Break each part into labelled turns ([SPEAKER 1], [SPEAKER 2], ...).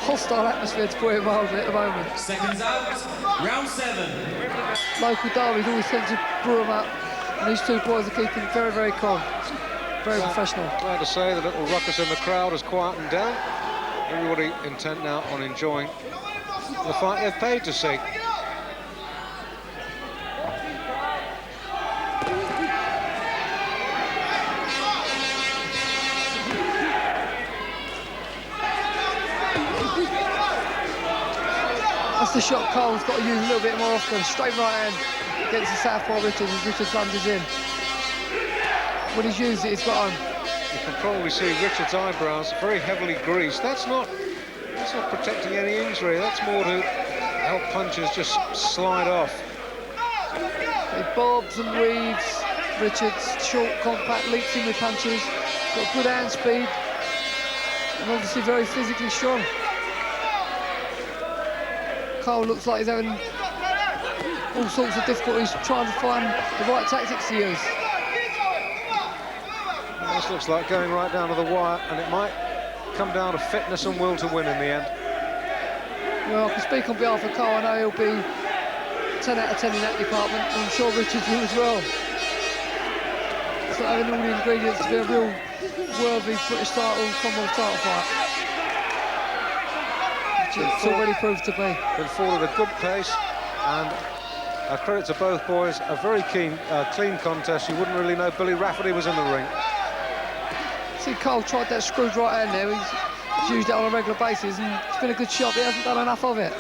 [SPEAKER 1] hostile atmosphere, to put it mildly, at the moment.
[SPEAKER 2] Seconds out, round 7.
[SPEAKER 1] Local derbies always tend to brew them up, and these two boys are keeping very, very calm. Very professional.
[SPEAKER 3] Glad to say the little ruckus in the crowd has quietened down. Everybody intent now on enjoying the fight they've paid to see.
[SPEAKER 1] That's the shot Cole's got to use a little bit more often. Straight right hand against the southpaw Richards as Richards lunges in. When he's used it, he's got on.
[SPEAKER 3] You can probably see Richards' eyebrows very heavily greased. That's not protecting any injury. That's more to help punches just slide off.
[SPEAKER 1] He bobs and weaves. Richards, short, compact, leaps in with punches. Got good hand speed. And obviously very physically strong. Cole looks like he's having all sorts of difficulties trying to find the right tactics to use.
[SPEAKER 3] This looks like going right down to the wire, and it might come down to fitness and will to win in the end.
[SPEAKER 1] Well, I can speak on behalf of Cole. I know he'll be 10 out of 10 in that department, and I'm sure Richards will as well. It's like having all the ingredients to be a real worthy British title, Commonwealth title fight. It's already proved to be.
[SPEAKER 3] Been fought at a good pace, and credit to both boys. A very clean contest. You wouldn't really know Billy Rafferty was in the ring.
[SPEAKER 1] See, Cole tried that screwed right hand there. He's used it on a regular basis, and it's been a good shot, but he hasn't done enough of it.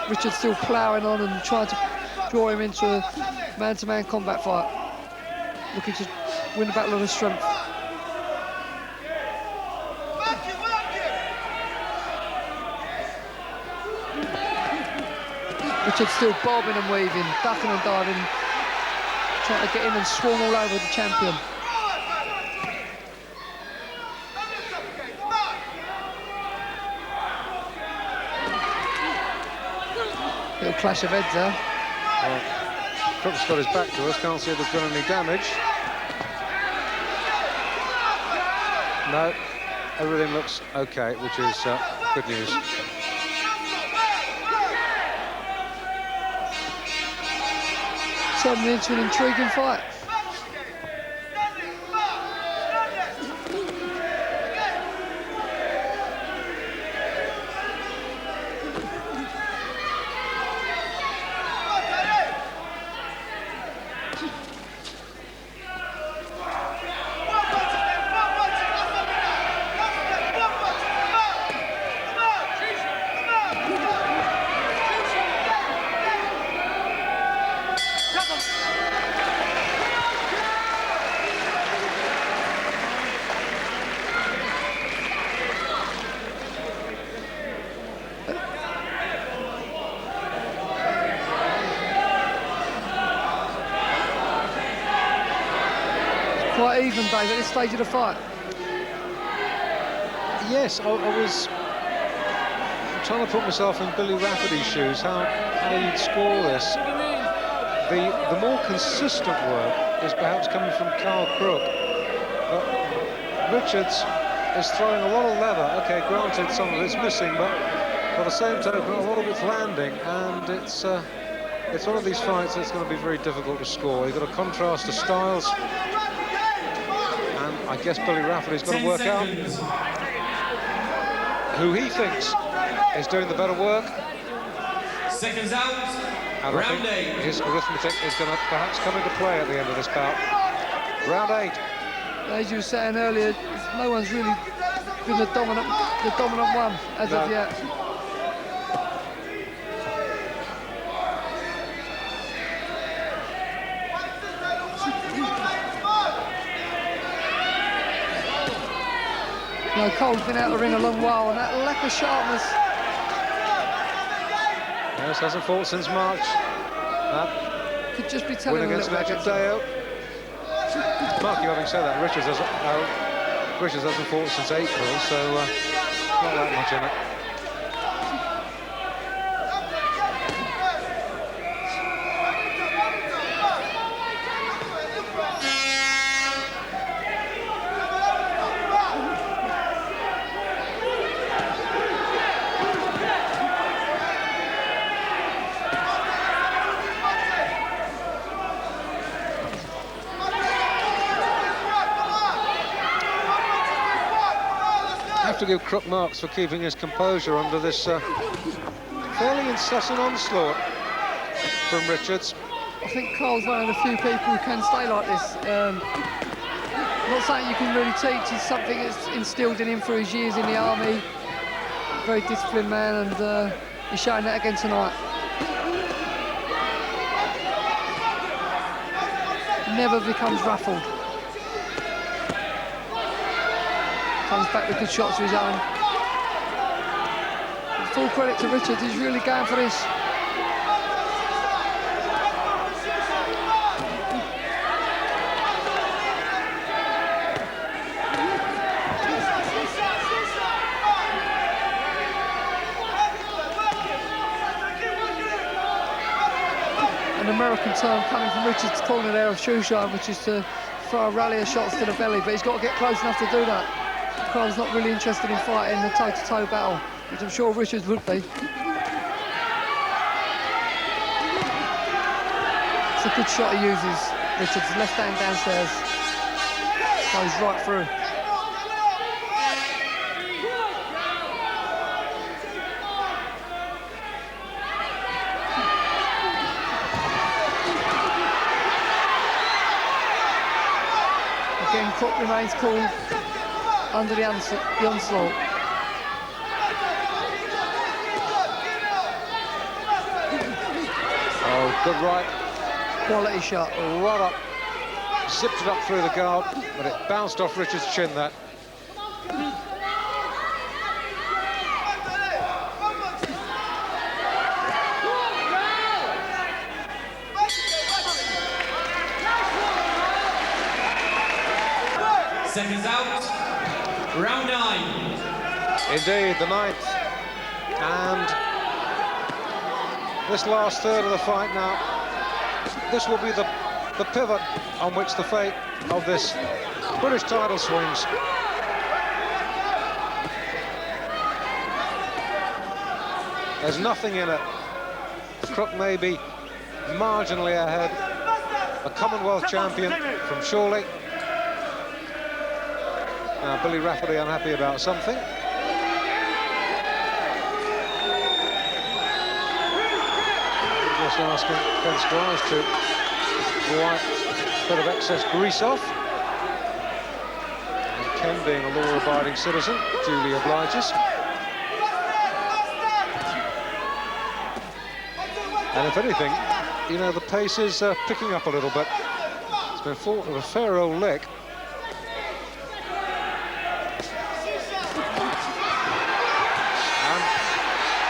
[SPEAKER 1] Richard's still ploughing on and trying to draw him into a man-to-man combat fight, looking to win the battle of the strength. Richard's still bobbing and weaving, ducking and diving, trying to get in and swarm all over the champion. Little clash of heads there.
[SPEAKER 3] Well, Crook's got his back to us, can't see if there's been any damage. No, everything looks okay, which is good news.
[SPEAKER 1] Turning into an intriguing fight. Quite even, Dave, at this stage of the fight.
[SPEAKER 3] Yes, I was trying to put myself in Billy Rafferty's shoes, how you'd score this. The more consistent work is perhaps coming from Carl Crook. But Richards is throwing a lot of leather. Okay, granted, some of it's missing, but by the same token, a lot of it's landing, and it's one of these fights that's going to be very difficult to score. You've got a contrast of styles. I guess Billy Rafferty's got to work out who he thinks is doing the better work.
[SPEAKER 2] Seconds out,
[SPEAKER 3] and
[SPEAKER 2] round 8.
[SPEAKER 3] His arithmetic is going to perhaps come into play at the end of this bout. Round 8.
[SPEAKER 1] As you were saying earlier, no one's really been the dominant one as of yet. No, Cole's been out of the ring a long while, and that lack of sharpness.
[SPEAKER 3] Yes, hasn't fought since March.
[SPEAKER 1] Could just be telling
[SPEAKER 3] win
[SPEAKER 1] a
[SPEAKER 3] against
[SPEAKER 1] little bit.
[SPEAKER 3] Dale. Mark, you having said that, Richards hasn't fought since April, so not that much in it. you Crook marks for keeping his composure under this fairly incessant onslaught from Richards.
[SPEAKER 1] I think Carl's one of the few people who can stay like this. Not something you can really teach, it's something that's instilled in him through his years in the army. Very disciplined man, and he's showing that again tonight. Never becomes ruffled. Comes back with good shots of his own. But full credit to Richards, he's really going for this. An American term coming from Richards' corner there of shoeshine, which is to throw rallier shots to the belly, but he's got to get close enough to do that. Carl's not really interested in fighting the toe-to-toe battle, which I'm sure Richards would be. It's a good shot he uses, Richards, left hand downstairs. Goes right through. Again, Crook remains cool under the onslaught.
[SPEAKER 3] Oh, good right.
[SPEAKER 1] Quality shot.
[SPEAKER 3] Right up. Zipped it up through the guard, but it bounced off Richards' chin, that.
[SPEAKER 2] Seconds out. Round 9.
[SPEAKER 3] Indeed, the 9th. And this last third of the fight now, this will be the pivot on which the fate of this British title swings. There's nothing in it. Crook may be marginally ahead. A Commonwealth champion from Chorley. Now, Billy Rafferty unhappy about something. Just asking Ben Squires to wipe a bit of excess grease off. And Ken, being a law-abiding citizen, duly obliges. And if anything, you know, the pace is picking up a little bit. It's been fought with a fair old lick.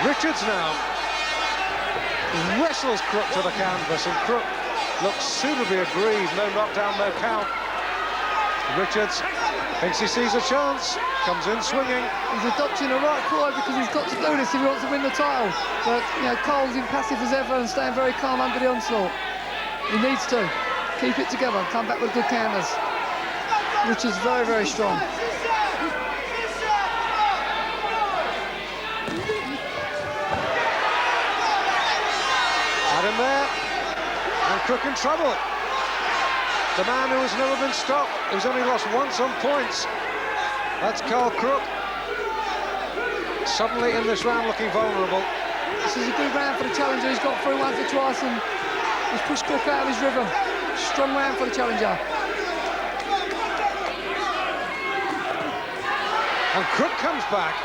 [SPEAKER 3] Richards now wrestles Crook to the canvas, and Crook looks suitably aggrieved. No knockdown, no count. Richards thinks he sees a chance, comes in swinging.
[SPEAKER 1] He's adopting a right cry because he's got to do this if he wants to win the title. But, you know, Cole's impassive as ever and staying very calm under the onslaught. He needs to keep it together and come back with good counters. Richards very, very strong.
[SPEAKER 3] Had him there, and Crook in trouble. The man who has never been stopped, who's only lost once on points. That's Carl Crook. Suddenly in this round looking vulnerable.
[SPEAKER 1] This is a good round for the challenger. He's got through once or twice and he's pushed Crook out of his rhythm. Strong round for the challenger.
[SPEAKER 3] And Crook comes back.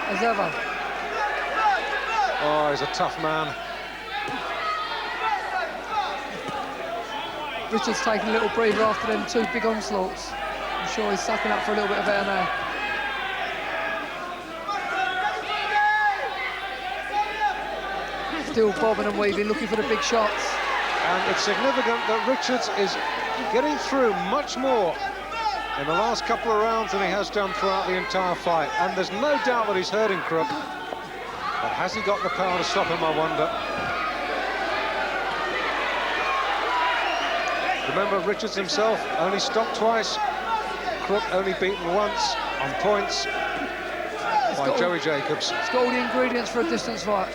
[SPEAKER 1] As ever.
[SPEAKER 3] Oh, he's a tough man.
[SPEAKER 1] Richards taking a little breather after them two big onslaughts. I'm sure he's sucking up for a little bit of air now. Still bobbing and weaving, looking for the big shots.
[SPEAKER 3] And it's significant that Richards is getting through much more in the last couple of rounds than he has done throughout the entire fight. And there's no doubt that he's hurting Crook. But has he got the power to stop him, I wonder? Remember, Richards himself only stopped twice. Crook only beaten once on points by Joey Jacobs.
[SPEAKER 1] It's got all the ingredients for a distance fight.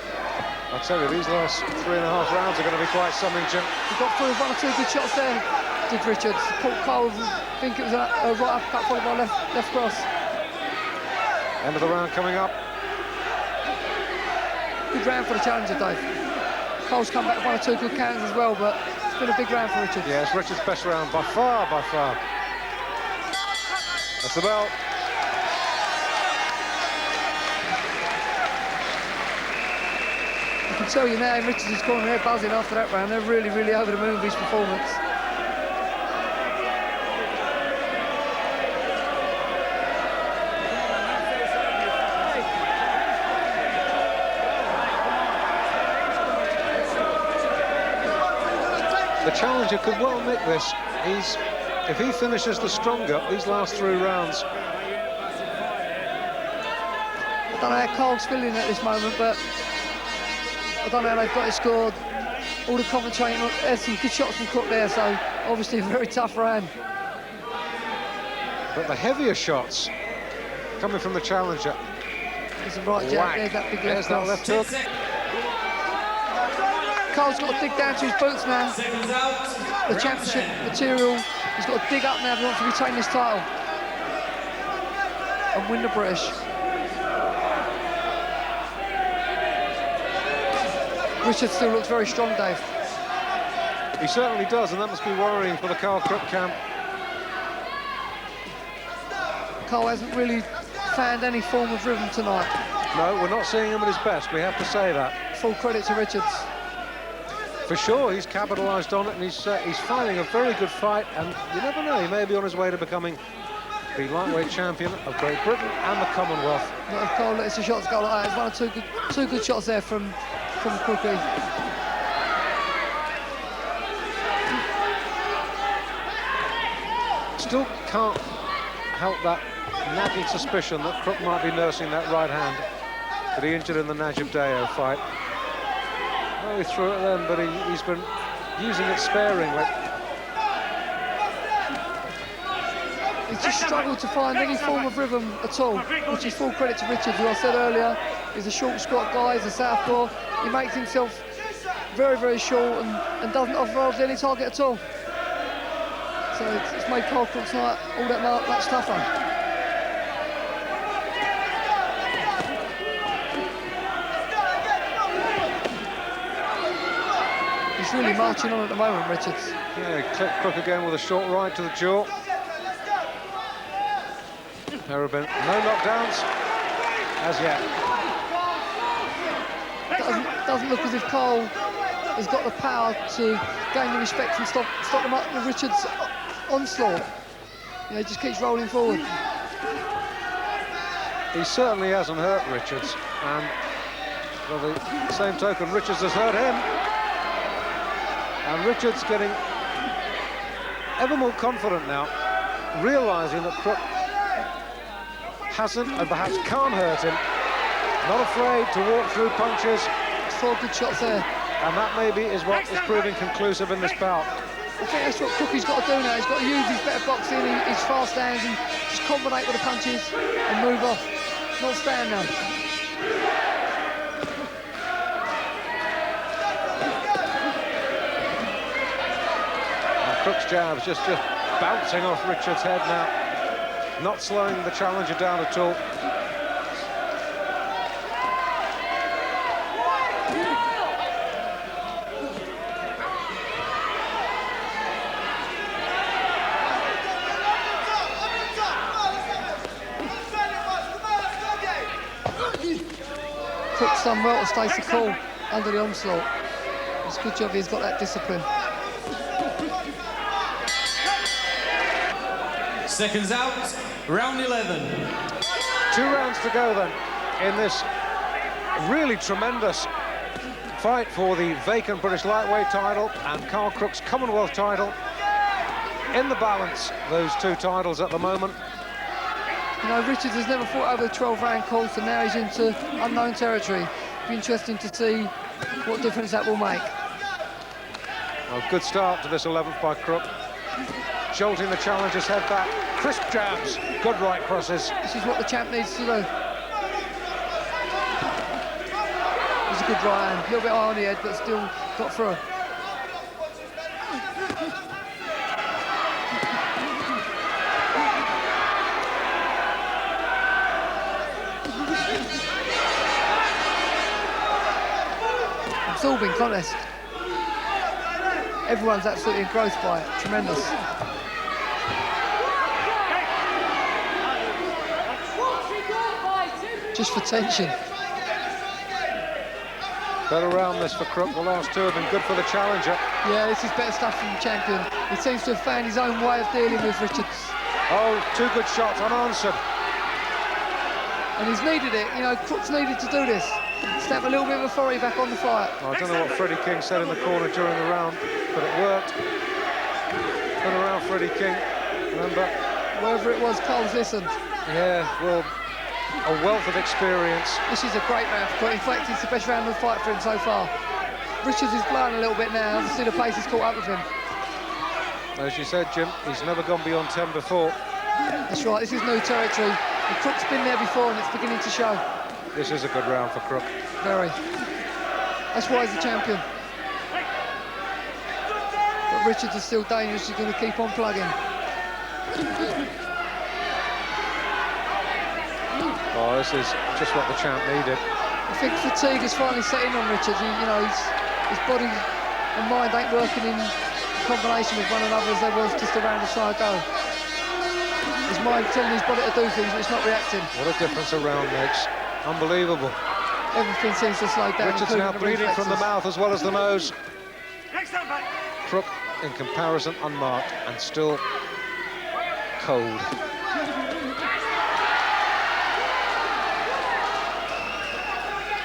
[SPEAKER 3] I tell you, these last 3.5 rounds are going to be quite something, Jim.
[SPEAKER 1] He got through one or two good shots there, did Richards. Caught Cole, I think it was a right uppercut followed by left cross.
[SPEAKER 3] End of the round coming up.
[SPEAKER 1] Good round for the challenger, Dave. Cole's come back with 1 or 2 good counters as well, but it's been a big round for Richards.
[SPEAKER 3] Yes, Richards' best round by far, by far. That's the bell.
[SPEAKER 1] I can tell you now, in Richards' corner, they're buzzing after that round. They're really, really over the moon with his performance.
[SPEAKER 3] The challenger could well nick this. If he finishes the stronger these last 3 rounds.
[SPEAKER 1] I don't know how Cole's feeling at this moment, but I don't know how they've got it scored. All the commentating, there's some good shots from Crook there, so obviously a very tough round.
[SPEAKER 3] But the heavier shots coming from the challenger.
[SPEAKER 1] There's a right jab, there's that big left
[SPEAKER 3] that
[SPEAKER 1] cross.
[SPEAKER 3] left hook.
[SPEAKER 1] Cole's got to dig down to his boots now.
[SPEAKER 2] Seconds out.
[SPEAKER 1] The championship material, he's got to dig up now if he wants to retain this title and win the British. Richard still looks very strong, Dave.
[SPEAKER 3] He certainly does, and that must be worrying for the Carl Crook camp.
[SPEAKER 1] Cole hasn't really found any form of rhythm tonight.
[SPEAKER 3] No, we're not seeing him at his best, we have to say that.
[SPEAKER 1] Full credit to Richards.
[SPEAKER 3] For sure, he's capitalised on it, and he's fighting a very good fight, and you never know, he may be on his way to becoming the lightweight champion of Great Britain and the Commonwealth.
[SPEAKER 1] Not if Cole lets the shots go like that. There's 1 or 2 good shots there from Crookie.
[SPEAKER 3] Still can't help that nagging suspicion that Crook might be nursing that right hand that he injured in the Najib-Deo fight. Well, he threw it then, but he's been using it sparingly.
[SPEAKER 1] He's just struggled to find any form of rhythm at all, which is full credit to Richards, who I said earlier is a short squat guy, he's a southpaw. He makes himself very, very short and doesn't offer any target at all. So it's made Carl Crook tonight all that much tougher. He's really marching on at the moment, Richards.
[SPEAKER 3] Yeah, he clipped Crook again with a short right to the jaw. There have been no knockdowns as yet.
[SPEAKER 1] Doesn't look as if Cole has got the power to gain the respect and stop him up with Richards' onslaught. You know, he just keeps rolling forward.
[SPEAKER 3] He certainly hasn't hurt Richards, and by the same token, Richards has hurt him. And Richards getting ever more confident now, realising that Crook hasn't and perhaps can't hurt him. Not afraid to walk through punches.
[SPEAKER 1] 4 good shots there.
[SPEAKER 3] And that maybe is what is proving conclusive in this bout.
[SPEAKER 1] I think that's what Crookie's got to do now. He's got to use his better boxing, his fast hands, and just combinate with the punches and move off. Not stand now.
[SPEAKER 3] And Crook's jabs just bouncing off Richards' head now. Not slowing the challenger down at all.
[SPEAKER 1] Crook's done well to stay so cool under the onslaught. It's a good job he's got that discipline.
[SPEAKER 2] Seconds out, round 11.
[SPEAKER 3] 2 rounds to go then in this really tremendous fight for the vacant British lightweight title and Carl Crook's Commonwealth title. In the balance, those 2 titles at the moment.
[SPEAKER 1] You know, Richards has never fought over the 12-round course, and now he's into unknown territory. It'll be interesting to see what difference that will make.
[SPEAKER 3] Well, good start to this 11th by Crook. Jolting the challenger's head back. Crisp jabs, good right crosses.
[SPEAKER 1] This is what the champ needs to do. It's a good right hand, a little bit high on the head, but still got through. Absorbing contest. Everyone's absolutely engrossed by it. Tremendous. Just for tension.
[SPEAKER 3] Better round this for Crook. The last two have been good for the challenger.
[SPEAKER 1] Yeah, this is better stuff from the champion. He seems to have found his own way of dealing with Richards.
[SPEAKER 3] Oh, two good shots unanswered.
[SPEAKER 1] And he's needed it. You know, Crook's needed to do this. Stamp a little bit of authority back on the fight.
[SPEAKER 3] I don't know what Freddie King said in the corner during the round, but it worked. Been around Freddie King, remember?
[SPEAKER 1] Wherever it was, Cole's listened.
[SPEAKER 3] Yeah, well, a wealth of experience.
[SPEAKER 1] This is a great round for Crook. In fact, it's the best round of the fight for him so far. Richards is blowing a little bit now. Obviously, the pace has caught up with him.
[SPEAKER 3] As you said, Jim, he's never gone beyond 10 before.
[SPEAKER 1] That's right, this is new territory. And Crook's been there before and it's beginning to show.
[SPEAKER 3] This is a good round for Crook.
[SPEAKER 1] Very. That's why he's the champion. But Richards is still dangerous, he's going to keep on plugging.
[SPEAKER 3] Oh, this is just what the champ needed.
[SPEAKER 1] I think fatigue has finally set in on Richards. You know, his body and mind ain't working in combination with one another as they was just a round or so ago. His mind telling his body to do things, but it's not reacting.
[SPEAKER 3] What a difference a round makes. Unbelievable.
[SPEAKER 1] Everything seems to slow down.
[SPEAKER 3] Richards now bleeding from the mouth as well as the nose. Crook, in comparison, unmarked and still cold.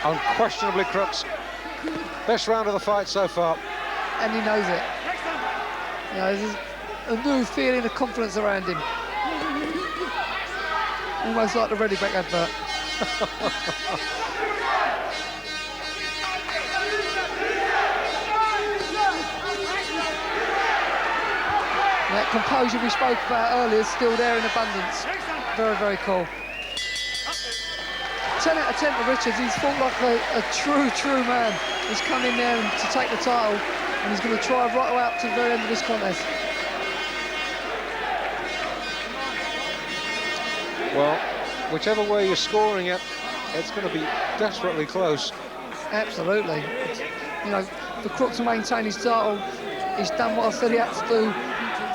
[SPEAKER 3] Unquestionably Crook's best round of the fight so far.
[SPEAKER 1] And he knows it. You know, there's a new feeling of confidence around him. Almost like the Ready Back advert. That composure we spoke about earlier is still there in abundance. Very, very cool. 10 out of 10 for Richards. He's fought like a true man. He's come in there to take the title, and he's going to try right away up to the very end of this contest.
[SPEAKER 3] Well, whichever way you're scoring it, it's going to be desperately close.
[SPEAKER 1] Absolutely. You know, for Crook to maintain his title, he's done what I said he had to do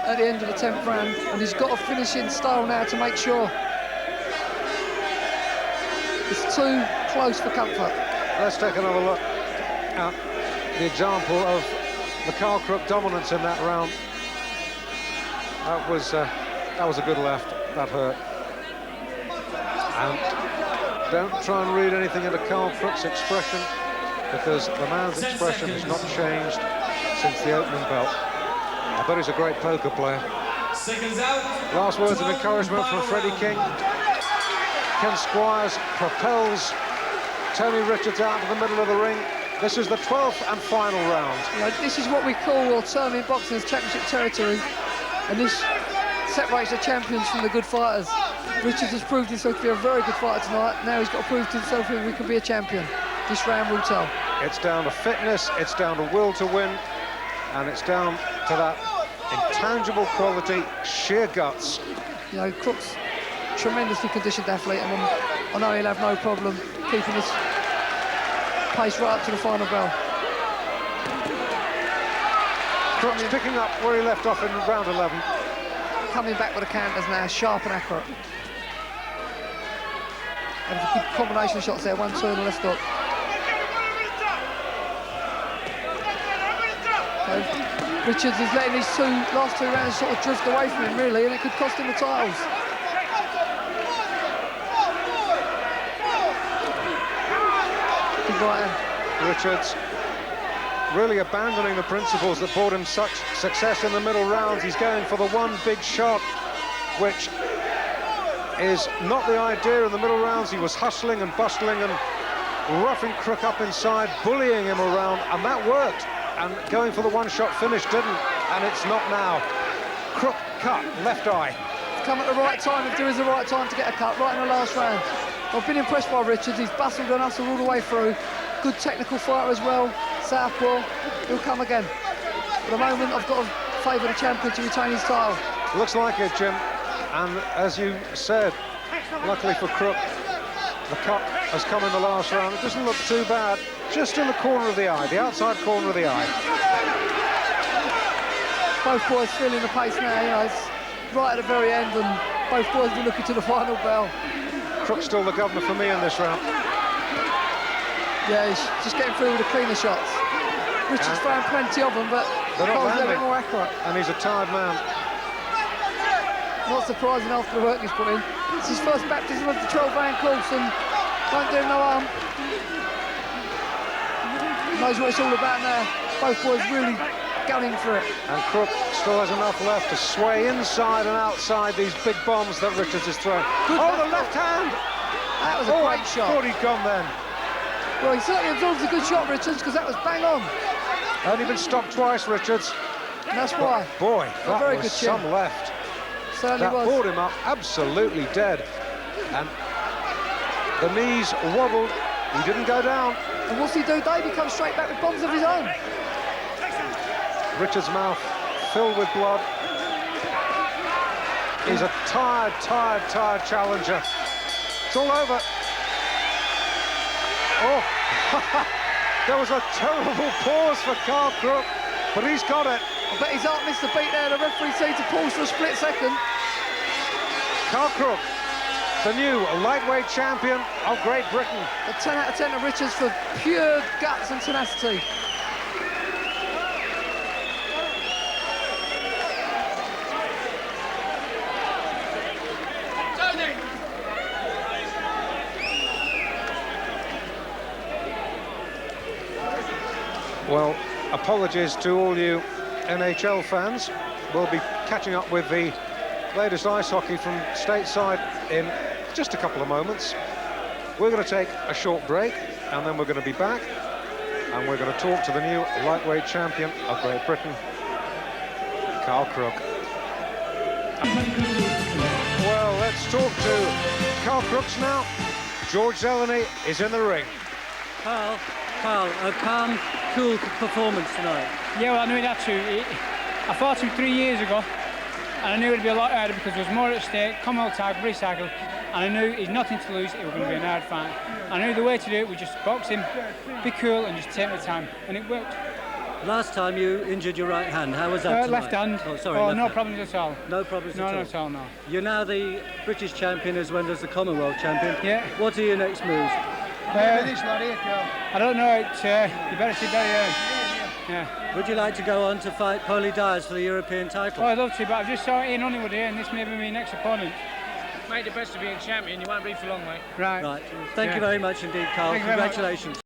[SPEAKER 1] at the end of the 10th round, and he's got a finishing style now to make sure. It's too close for comfort.
[SPEAKER 3] Let's take another look at the example of the Carl Crook dominance in that round. That was a good left. That hurt. And don't try and read anything into Carl Crook's expression, because the man's expression has not changed since the opening belt. I bet he's a great poker player.
[SPEAKER 2] Seconds out.
[SPEAKER 3] Last words of encouragement from Freddie King. Ken Squires propels Tony Richards out of the middle of the ring. This is the 12th and final round.
[SPEAKER 1] You know, this is what we call, or term in boxing, as championship territory, and this separates the champions from the good fighters. Richards has proved himself to be a very good fighter tonight. Now he's got to prove to himself that he can be a champion. This round will tell.
[SPEAKER 3] It's down to fitness, it's down to will to win, and it's down to that intangible quality, sheer guts.
[SPEAKER 1] You know, Crook's tremendously conditioned athlete, and I know he'll have no problem keeping this pace right up to the final bell.
[SPEAKER 3] Crook's picking up where he left off in round 11.
[SPEAKER 1] Coming back with the counters now, sharp and accurate. And a good combination of shots there, 1-2 and a left hook. So Richards is letting these last two rounds sort of drift away from him, really, and it could cost him the titles. Good right hand.
[SPEAKER 3] Richards really abandoning the principles that brought him such success in the middle rounds. He's going for the one big shot, which is not the idea in the middle rounds. He was hustling and bustling and roughing Crook up inside, bullying him around, and that worked. And going for the one-shot finish didn't, and it's not now. Crook cut, left eye.
[SPEAKER 1] Come at the right time, if there is the right time to get a cut, right in the last round. I've been impressed by Richards. He's bustled and hustled all the way through. Good technical fighter as well. Southpaw, he'll come again. For the moment, I've got to favour the champion to retain his title.
[SPEAKER 3] Looks like it, Jim. And as you said, luckily for Crook, The cut has come in the last round. It doesn't look too bad. Just in the corner of the eye, the outside corner of the eye.
[SPEAKER 1] Both boys feeling the pace now, you know, it's right at the very end, and both boys are looking to the final bell.
[SPEAKER 3] Crook's still the governor for me in this round.
[SPEAKER 1] Yeah, he's just getting through with the cleaner shots. Richards found plenty of them, but Cole's a little bit more accurate.
[SPEAKER 3] And he's a tired man.
[SPEAKER 1] Not surprising after the work he's put in. It's his first baptism of the 12-round course, and won't do him no harm. Knows what it's all about now. Both boys really gunning for it.
[SPEAKER 3] And Crook still has enough left to sway inside and outside these big bombs that Richards is throwing. Oh, the left hand!
[SPEAKER 1] That was a great shot.
[SPEAKER 3] I thought he'd gone then.
[SPEAKER 1] Well, he certainly absorbs a good shot, Richards, because that was bang on.
[SPEAKER 3] Only been stopped twice, Richards.
[SPEAKER 1] And that's why.
[SPEAKER 3] Boy, that
[SPEAKER 1] very
[SPEAKER 3] was
[SPEAKER 1] good
[SPEAKER 3] some
[SPEAKER 1] chin.
[SPEAKER 3] left.
[SPEAKER 1] Certainly
[SPEAKER 3] That
[SPEAKER 1] was.
[SPEAKER 3] brought him up absolutely dead. And the knees wobbled. He didn't go down.
[SPEAKER 1] And what's he do, Dave? He comes straight back with bombs of his own.
[SPEAKER 3] Richards' mouth filled with blood. He's a tired challenger. It's all over. Oh, there was a terrible pause for Carl Crook, but he's got it.
[SPEAKER 1] I bet his heart missed the beat there. The referee seemed to pause for a split second.
[SPEAKER 3] Carl Crook, the new lightweight champion of Great Britain.
[SPEAKER 1] A 10 out of 10 to Richards for pure guts and tenacity.
[SPEAKER 3] Well, apologies to all you NHL fans. We'll be catching up with the latest ice hockey from stateside in just a couple of moments. We're going to take a short break, and then we're going to be back, and we're going to talk to the new lightweight champion of Great Britain, Carl Crook. Well, let's talk to Carl Crooks now. George Zeleny is in the ring.
[SPEAKER 4] Carl, a calm, cool performance tonight.
[SPEAKER 5] Yeah, well, I knew he'd have to. I fought him 3 years ago, and I knew it'd be a lot harder because there was more at stake, Commonwealth title, British title, and I knew he'd nothing to lose, it was going to be a hard fight. I knew the way to do it was just box him, be cool, and just take my time, and it worked.
[SPEAKER 4] Last time you injured your right hand, how was that tonight?
[SPEAKER 5] Left hand.
[SPEAKER 4] Oh, sorry,
[SPEAKER 5] Oh,
[SPEAKER 4] left
[SPEAKER 5] no
[SPEAKER 4] hand.
[SPEAKER 5] problems at all.
[SPEAKER 4] No problems at all?
[SPEAKER 5] No, not at all, no.
[SPEAKER 4] You're now the British champion as well as the Commonwealth champion.
[SPEAKER 5] Yeah.
[SPEAKER 4] What are your next moves?
[SPEAKER 5] I don't know, you better sit down. Yeah.
[SPEAKER 4] Would you like to go on to fight Polly Dyers for the European title?
[SPEAKER 5] Oh, I'd love to, but I've just saw Ian Honeywood here, and this may be my next opponent.
[SPEAKER 6] Make the best of being champion, you won't be for long, mate.
[SPEAKER 5] Right.
[SPEAKER 4] Right. Thank you very much indeed, Carl.
[SPEAKER 5] Thank you very much.
[SPEAKER 4] Congratulations.